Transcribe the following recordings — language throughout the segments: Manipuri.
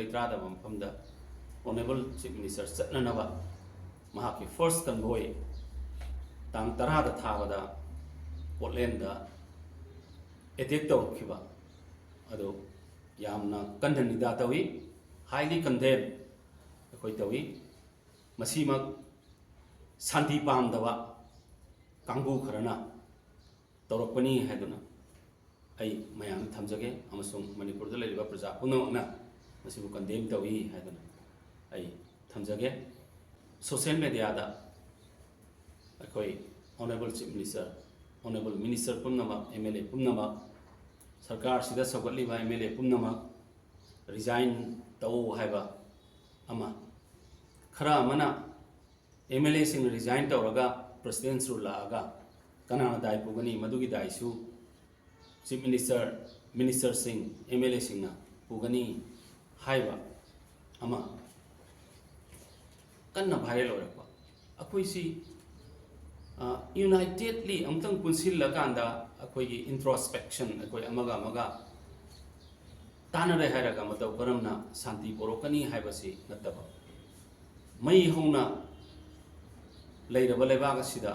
लेत्रादब मफमदा ऑनरेबल चीफ मिनिस्टर चटननबा महाकी फर्स्ट कन्वॉय तांग तरादा थाबदा पोर्टलैंड अटैक तौरखिबा अदो यामना कंधन निदा तवी हाईली कंडेम अखोई तवी मसीमक शांति पामदबा कांगू खरना तौरपनी हैदुना आई मयाम थमजगे अमसुंग मणिपुर लेरिबा प्रजा पुनमना मसिबु कंडेम तवी हैदुना आई थमजगे सोशल मीडिया दा अखोई honourable chief minister honourable minister पुनम एमएलए पुनम सरकार सिदा सौगलिबा एमएलए पुनम रिजाइन तौ हैबा अमा खरा मना एमएलए सिंग रिजाइन तौरगा प्रेसिडेंट रु लागा कनाना दाय पुगनी मदुगी दायसु चीफ मिनिस्टर सिंग एमएलए सिंग पुगनी हाइबा अमा कन्ना वायरल होरपा अखोइसी यूनाइटेडली अमतंग पुनसिल्लकांदा अखोइगी इंट्रोस्पेक्शन अखोइ अमगा अमगा तानरे हायरगा मतौ करमना शांति पोरोकनी हाइबसी नत्तबा मई हौना लेरबा लेबाग सिदा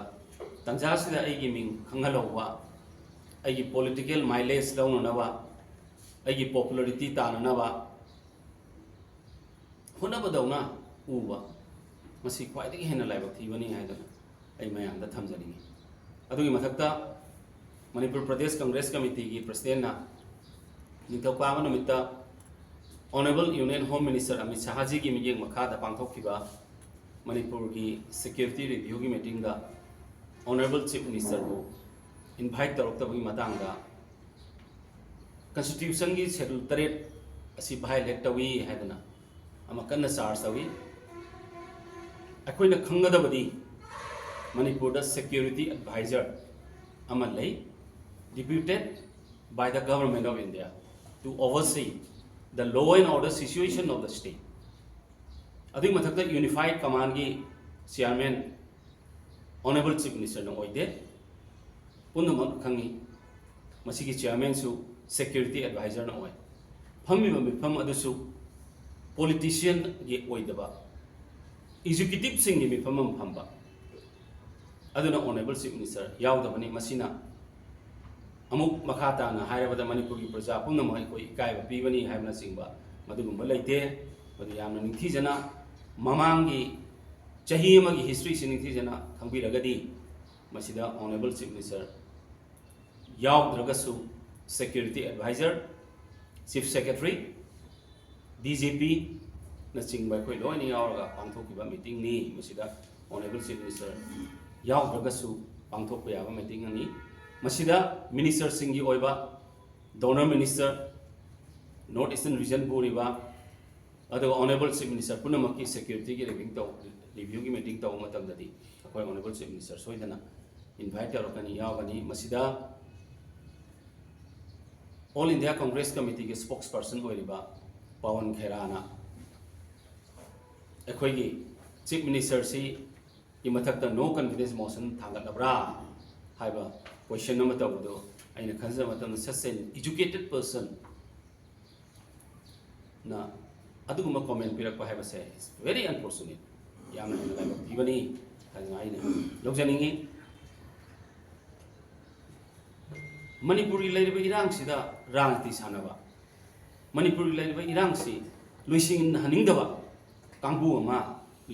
तंजा सिदा आइगी मिंग खंगलौबा आइगी पॉलिटिकल माइलेज लौननबा आइगी पॉपुलरिटी ताननबा होनबदौना उबा मसी ख्वाइदगी हेना लाइबक थीबनी हाइदना आई मयामदा थमजनिंगी अदुगी मथक्ता मणिपुर प्रदेश कांग्रेस कमिटी की प्रेसिडेंट निंथौकाबा नुमित्ता honourable union home minister Amit Shah ji की मियेंग मखादा पांथोखिबा मणिपुर की सिक्योरिटी रिव्यू की मीटिंग दा ऑनरेबल चीफ मिनिस्टर को इनवाइट तौरक्तबगी मतांगदा कॉन्स्टिट्यूशन की शेड्यूल 3 असि वायलेट तवी हैदना अमा कन्ना चार्ज तवी अखोइना खंगदबदी मणिपुर सिक्योरिटी एडवाइजर अमा लई deputed by the government of India to oversee the law and order situation of the state. अदुगी मथक्ता यूनिफाइड कमांड की चेयरमैन ऑनरेबल चीफ मिनिस्टर न ओइदे पुनमक खंगी मसिगी चेयरमैन सु सिक्योरिटी एडवाइजर न ओइ फम्मिबा मिफम अदुसु पॉलिटिशियन ये ओइदबा एग्जीक्यूटिव सिंग की मिफम फम्बा अदुना ऑनरेबल चीफ मिनिस्टर यावदबनी मसिना अमुक मखाताना हायरबदा मणिपुर की प्रजा पुनमक अखोइ इकायबा पीबनी हायबना सिंगबा मदुगुंबा लेते मदु यामना निंथीजना ममांगी चही अमगी हिस्ट्री से निंथीजना खंबिरगदी मसिदा ऑनरेबल चीफ मिनिस्टर यावद्रगसु security adviser chief secretary DGP न चिंगबा अखोइ लोइनी यावरगा पांथोकिबा मीटिंग नि मसिदा ऑनरेबल चीफ मिनिस्टर यावद्रगसु पांथोकपा याबा मीटिंग नि मसिदा मिनिस्टर सिंगी ओइबा DoNER minister north eastern region पुरीबा अदुगा ऑनरेबल चीफ मिनिस्टर पुनमकी सिक्योरिटी की रिव्यू की मीटिंग तौ मतंगददी अखोइ ऑनरेबल चीफ मिनिस्टर सोइदना इनवाइट तौरकनी यावगनी मसिदा ऑल इंडिया कांग्रेस कमिटी के स्पोक्स पर्सन ओइरिबा पवन खेराना अखोइगी चीफ मिनिस्टर सी की मथक्ता नो कॉन्फिडेंस मोशन थांगलबरा हाइबा क्वेश्चन नंबर तौदो अइना खंजा मतम सच एन एजुकेटेड पर्सन ना अदुगुमा कमेंट पिरकपा हाइबसे वेरी अनफॉर्चुनेट यामना हेना लाइबक थीबनी खंजा आइना लौजनिंगी मणिपुरी लेरिबा इरांगसिदा राजनीति सानबा मणिपुरी लेरिबा इरांगसि लुइसिंग हनिंगदबा कांगबु अमा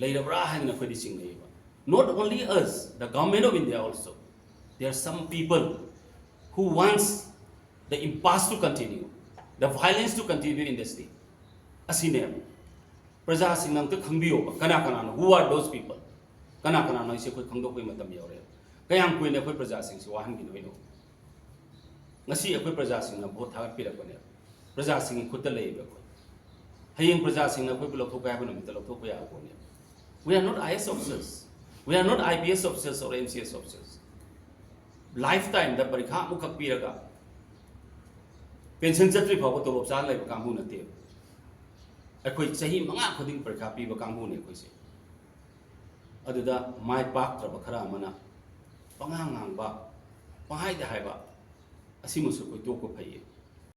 लेरबरा हाइना खैदि चिंगलेबा not only us the government of India also there are some people who wants the impasse to continue the violence to continue in the state asine praja singnam to khangbiyo kana kana who are those people kana kana no ise koi khangdok koi matam yore kayam koi ne koi praja sing si wahan gi no ngasi akoi praja sing na vote thagat pirak bane praja sing khutta lei ba koi hayeng praja sing na koi bulok thokai ba no mi talok thokya ko ne we are not IS officers we are not IPS officers or MCS officers lifetime the parikha mukak piraga pension chatri phaw to lob chan laiba kangbu nate akhoi chahi manga khoding parikha piba kangbu ne khoi se aduda mai pak traba khara mana pangang hang ba pahai da hai ba asimusu koi to ko phai